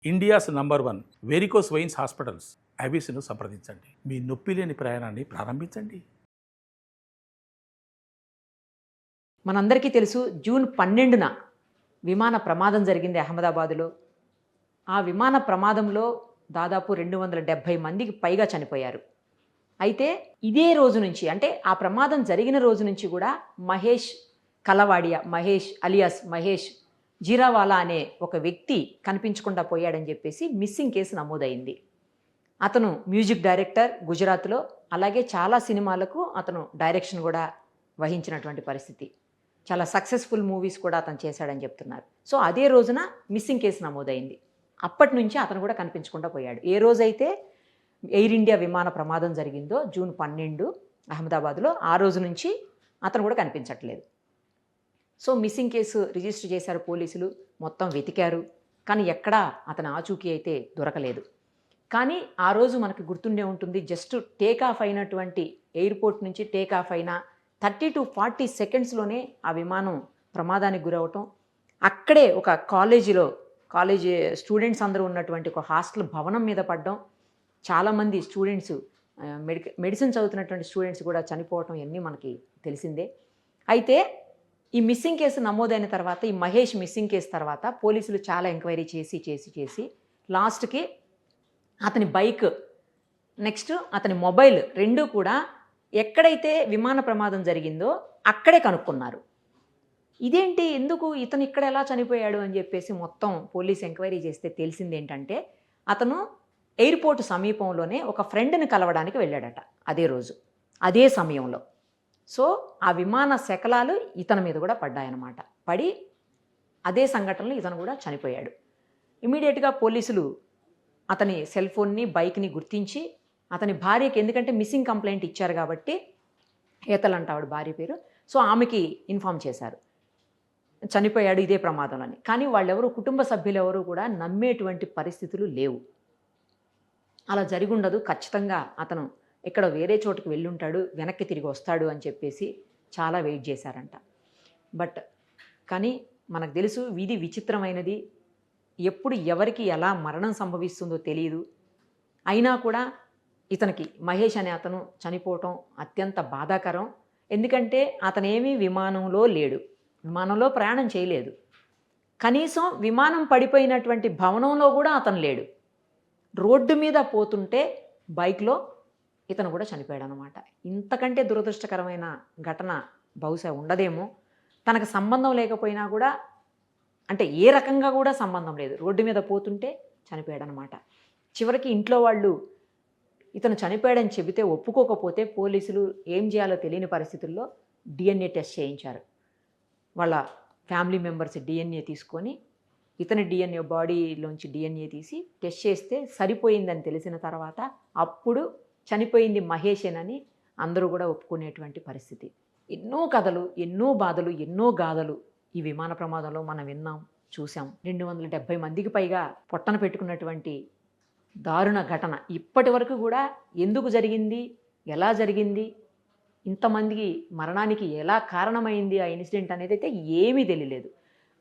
India's number 1 varicose veins hospitals ఐబీసీను సంప్రదించండి. మీ నొప్పి లేని ప్రయాణాన్ని ప్రారంభించండి. మనందరికీ తెలుసు, జూన్ 12న విమాన ప్రమాదం జరిగింది అహ్మదాబాదులో. ఆ విమాన ప్రమాదంలో దాదాపు 270 మందికి పైగా చనిపోయారు. అయితే ఇదే రోజు నుంచి, అంటే ఆ ప్రమాదం జరిగిన రోజు నుంచి కూడా మహేష్ కలవాడియా, మహేష్ అలియాస్ మహేష్ జీరావాలా అనే ఒక వ్యక్తి కనిపించకుండా పోయాడని చెప్పేసి మిస్సింగ్ కేసు నమోదైంది. అతను మ్యూజిక్ డైరెక్టర్ గుజరాత్లో, అలాగే చాలా సినిమాలకు అతను డైరెక్షన్ కూడా వహించినటువంటి పరిస్థితి. చాలా సక్సెస్ఫుల్ మూవీస్ కూడా అతను చేశాడని చెప్తున్నారు. సో అదే రోజున మిస్సింగ్ కేసు నమోదైంది. అప్పటి నుంచి అతను కూడా కనిపించకుండా పోయాడు. ఏ రోజైతే ఎయిర్ ఇండియా విమాన ప్రమాదం జరిగిందో జూన్ 12 అహ్మదాబాద్లో, ఆ రోజు నుంచి అతను కూడా కనిపించట్లేదు. సో మిస్సింగ్ కేసు రిజిస్టర్ చేశారు పోలీసులు, మొత్తం వెతికారు, కానీ ఎక్కడా అతని ఆచూకీ అయితే దొరకలేదు. కానీ ఆ రోజు మనకు గుర్తుండే ఉంటుంది, జస్ట్ టేక్ ఆఫ్ అయినటువంటి ఎయిర్పోర్ట్ నుంచి టేక్ ఆఫ్ అయిన 30 to 40 సెకండ్స్లోనే ఆ విమానం ప్రమాదానికి గురవటం, అక్కడే ఒక కాలేజీ స్టూడెంట్స్ అందరూ ఉన్నటువంటి ఒక హాస్టల్ భవనం మీద పడడం, చాలామంది స్టూడెంట్స్ మెడిసిన్ చదువుతున్నటువంటి స్టూడెంట్స్ కూడా చనిపోవటం, ఇవన్నీ మనకి తెలిసిందే. అయితే ఈ మిస్సింగ్ కేసు నమోదైన తర్వాత, ఈ మహేష్ మిస్సింగ్ కేసు తర్వాత పోలీసులు చాలా ఎంక్వైరీ చేసి లాస్ట్కి అతని బైక్, నెక్స్ట్ అతని మొబైల్ రెండూ కూడా ఎక్కడైతే విమాన ప్రమాదం జరిగిందో అక్కడే కనుక్కున్నారు. ఇదేంటి, ఎందుకు ఇతను ఇక్కడ ఎలా చనిపోయాడు అని చెప్పేసి మొత్తం పోలీస్ ఎంక్వైరీ చేస్తే తెలిసింది ఏంటంటే, అతను ఎయిర్పోర్ట్ సమీపంలోనే ఒక ఫ్రెండ్ని కలవడానికి వెళ్ళాడట అదే రోజు, అదే సమయంలో. సో ఆ విమాన శకలాలు ఇతని మీద కూడా పడ్డాయన్నమాట. పడి అదే సంఘటనలో ఇతను కూడా చనిపోయాడు. ఇమీడియట్గా పోలీసులు అతని సెల్ ఫోన్ని, బైక్ని గుర్తించి అతని భార్యకి, ఎందుకంటే మిస్సింగ్ కంప్లైంట్ ఇచ్చారు కాబట్టి, హేతల్ అంట ఆవిడ భార్య పేరు, సో ఆమెకి ఇన్ఫామ్ చేశారు చనిపోయాడు ఇదే ప్రమాదంలోని. కానీ వాళ్ళెవరు, కుటుంబ సభ్యులు ఎవరు కూడా నమ్మేటువంటి పరిస్థితులు లేవు. అలా జరిగి ఉండదు, ఖచ్చితంగా అతను ఎక్కడ వేరే చోటుకు వెళ్ళుంటాడు, వెనక్కి తిరిగి వస్తాడు అని చెప్పేసి చాలా వెయిట్ చేశారంట. బట్ కానీ మనకు తెలుసు, విధి విచిత్రమైనది, ఎప్పుడు ఎవరికి ఎలా మరణం సంభవిస్తుందో తెలియదు. అయినా కూడా ఇతనికి, మహేష్ అనే అతను చనిపోవటం అత్యంత బాధాకరం. ఎందుకంటే అతనేమీ విమానంలో లేడు, విమానంలో ప్రయాణం చేయలేదు, కనీసం విమానం పడిపోయినటువంటి భవనంలో కూడా అతను లేడు. రోడ్డు మీద పోతుంటే బైక్లో ఇతను కూడా చనిపోయాడు అనమాట. ఇంతకంటే దురదృష్టకరమైన ఘటన బహుశా ఉండదేమో. తనకు సంబంధం లేకపోయినా కూడా, అంటే ఏ రకంగా కూడా సంబంధం లేదు, రోడ్డు మీద పోతుంటే చనిపోయాడు అనమాట. చివరికి ఇంట్లో వాళ్ళు ఇతను చనిపోయాడని చెబితే ఒప్పుకోకపోతే పోలీసులు ఏం చేయాలో తెలియని పరిస్థితుల్లో డిఎన్ఏ టెస్ట్ చేయించారు. వాళ్ళ ఫ్యామిలీ మెంబర్స్ డిఎన్ఏ తీసుకొని, ఇతని డిఎన్ఏ, బాడీలోంచి డిఎన్ఏ తీసి టెస్ట్ చేస్తే సరిపోయిందని తెలిసిన తర్వాత అప్పుడు చనిపోయింది మహేషేనని అందరూ కూడా ఒప్పుకునేటువంటి పరిస్థితి. ఎన్నో కథలు, ఎన్నో బాధలు, ఎన్నో గాథలు ఈ విమాన ప్రమాదంలో మనం విన్నాం, చూసాం. 270 మందికి పైగా పొట్టన పెట్టుకున్నటువంటి దారుణ ఘటన ఇప్పటి వరకు కూడా ఎందుకు జరిగింది, ఎలా జరిగింది, ఇంతమందికి మరణానికి ఎలా కారణమైంది ఆ ఇన్సిడెంట్ అనేది అయితే ఏమీ తెలియలేదు.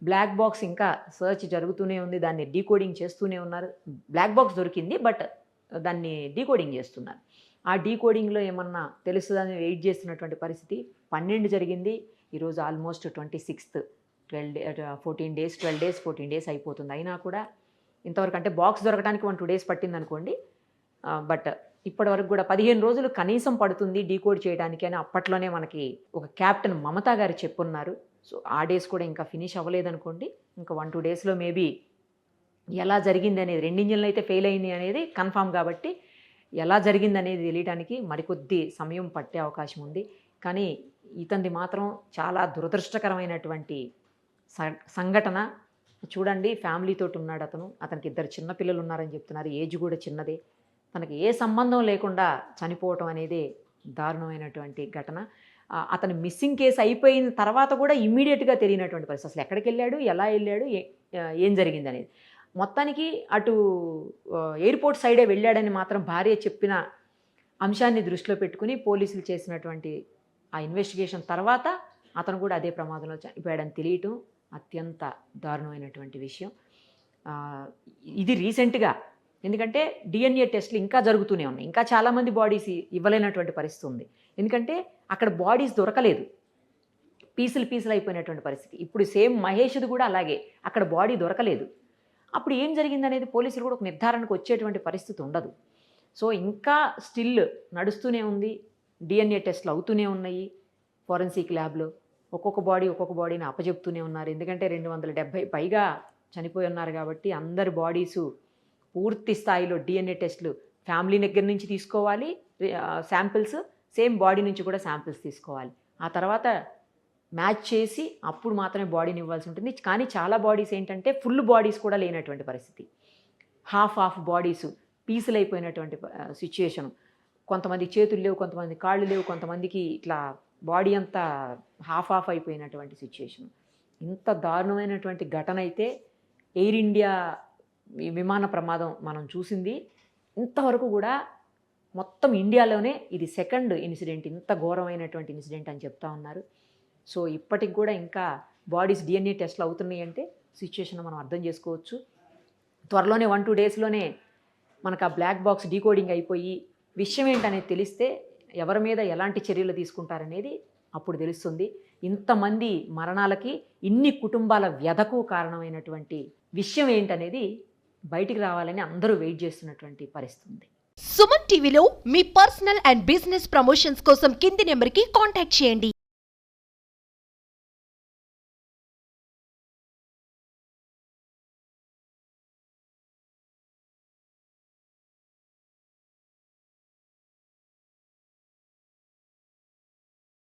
బ్లాక్ బాక్స్ ఇంకా సర్చ్ జరుగుతూనే ఉంది, దాన్ని డీకోడింగ్ చేస్తూనే ఉన్నారు. బ్లాక్ బాక్స్ దొరికింది, బట్ దాన్ని డీకోడింగ్ చేస్తున్నారు. ఆ డీకోడింగ్లో ఏమన్నా తెలుస్తుందని వెయిట్ చేస్తున్నటువంటి పరిస్థితి. 12 జరిగింది, ఈరోజు ఆల్మోస్ట్ 26th, 14 డేస్ అయిపోతుంది. అయినా కూడా ఇంతవరకు, అంటే బాక్స్ దొరకడానికి 1-2 days పట్టింది అనుకోండి, బట్ ఇప్పటివరకు కూడా 15 రోజులు కనీసం పడుతుంది డీకోడ్ చేయడానికి అని అప్పట్లోనే మనకి ఒక క్యాప్టెన్ మమతా గారు చెప్పున్నారు. సో ఆ డేస్ కూడా ఇంకా ఫినిష్ అవ్వలేదనుకోండి, ఇంకా 1-2 daysలో మేబీ ఎలా జరిగింది అనేది, 2 ఇంజిన్లు అయితే ఫెయిల్ అయింది అనేది కన్ఫామ్ కాబట్టి, ఎలా జరిగింది అనేది తెలియడానికి మరికొద్ది సమయం పట్టే అవకాశం ఉంది. కానీ ఇతనిది మాత్రం చాలా దురదృష్టకరమైనటువంటి సంఘటన. చూడండి, ఫ్యామిలీతో ఉన్నాడు అతను, అతనికి 2 చిన్నపిల్లలు ఉన్నారని చెప్తున్నారు, ఏజ్ కూడా చిన్నదే. తనకి ఏ సంబంధం లేకుండా చనిపోవటం అనేది దారుణమైనటువంటి ఘటన. అతని మిస్సింగ్ కేసు అయిపోయిన తర్వాత కూడా ఇమ్మీడియట్గా తెలియనటువంటి పరిస్థితి, అసలు ఎక్కడికి వెళ్ళాడు, ఎలా వెళ్ళాడు, ఏం జరిగింది అనేది. మొత్తానికి అటు ఎయిర్పోర్ట్ సైడే వెళ్ళాడని మాత్రం భార్య చెప్పిన అంశాన్ని దృష్టిలో పెట్టుకుని పోలీసులు చేసినటువంటి ఆ ఇన్వెస్టిగేషన్ తర్వాత అతను కూడా అదే ప్రమాదంలో చనిపోయాడని తెలియటం అత్యంత దారుణమైనటువంటి విషయం. ఆ, ఇది రీసెంట్గా, ఎందుకంటే డిఎన్ఏ టెస్ట్లు ఇంకా జరుగుతూనే ఉన్నాయి, ఇంకా చాలామంది బాడీస్ ఇవ్వలేనటువంటి పరిస్థితి ఉంది. ఎందుకంటే అక్కడ బాడీస్ దొరకలేదు, పీసులు అయిపోయినటువంటి పరిస్థితి. ఇప్పుడు సేమ్ మహేష్ది కూడా అలాగే, అక్కడ బాడీ దొరకలేదు. అప్పుడు ఏం జరిగిందనేది పోలీసులు కూడా ఒక నిర్ధారణకు వచ్చేటువంటి పరిస్థితి ఉండదు. సో ఇంకా స్టిల్ నడుస్తూనే ఉంది, డిఎన్ఏ టెస్ట్లు అవుతూనే ఉన్నాయి ఫోరెన్సిక్ ల్యాబ్లో. ఒక్కొక్క బాడీని అప్పచెప్తూనే ఉన్నారు. ఎందుకంటే 270 పైగా చనిపోయి ఉన్నారు కాబట్టి అందరి బాడీసు పూర్తి స్థాయిలో డిఎన్ఏ టెస్ట్లు ఫ్యామిలీ దగ్గర నుంచి తీసుకోవాలి, శాంపిల్స్ సేమ్ బాడీ నుంచి కూడా శాంపిల్స్ తీసుకోవాలి. ఆ తర్వాత మ్యాచ్ చేసి అప్పుడు మాత్రమే బాడీని ఇవ్వాల్సి ఉంటుంది. కానీ చాలా బాడీస్ ఏంటంటే ఫుల్ బాడీస్ కూడా లేనటువంటి పరిస్థితి, హాఫ్ బాడీస్ పీసులు అయిపోయినటువంటి సిచ్యుయేషను. కొంతమంది చేతులు లేవు, కొంతమంది కాళ్ళు లేవు, కొంతమందికి ఇట్లా బాడీ అంతా హాఫ్ అయిపోయినటువంటి సిచ్యుయేషన్. ఇంత దారుణమైనటువంటి ఘటన అయితే ఎయిర్ ఇండియా విమాన ప్రమాదం మనం చూసింది. ఇంతవరకు కూడా మొత్తం ఇండియాలోనే ఇది సెకండ్ ఇన్సిడెంట్, ఇంత ఘోరమైనటువంటి ఇన్సిడెంట్ అని చెప్తా ఉన్నారు. సో ఇప్పటికి కూడా ఇంకా బాడీస్ డిఎన్ఏ టెస్ట్లు అవుతున్నాయి అంటే సిచ్యుయేషన్ మనం అర్థం చేసుకోవచ్చు. త్వరలోనే 1-2 డేస్లోనే మనకు ఆ బ్లాక్ బాక్స్ డీకోడింగ్ అయిపోయి విషయం ఏంటనేది తెలిస్తే ఎవరి మీద ఎలాంటి చర్యలు తీసుకుంటారనేది అప్పుడు తెలుస్తుంది. ఇంతమంది మరణాలకి, ఇన్ని కుటుంబాల వ్యధకు కారణమైనటువంటి విషయం ఏంటనేది బయటికి రావాలని అందరూ వెయిట్ చేస్తున్నటువంటి పరిస్థితి ఉంది. సుమన్ టీవీలో మీ పర్సనల్ అండ్ బిజినెస్ ప్రమోషన్స్ కోసం కింది నెంబర్కి కాంటాక్ట్ చేయండి.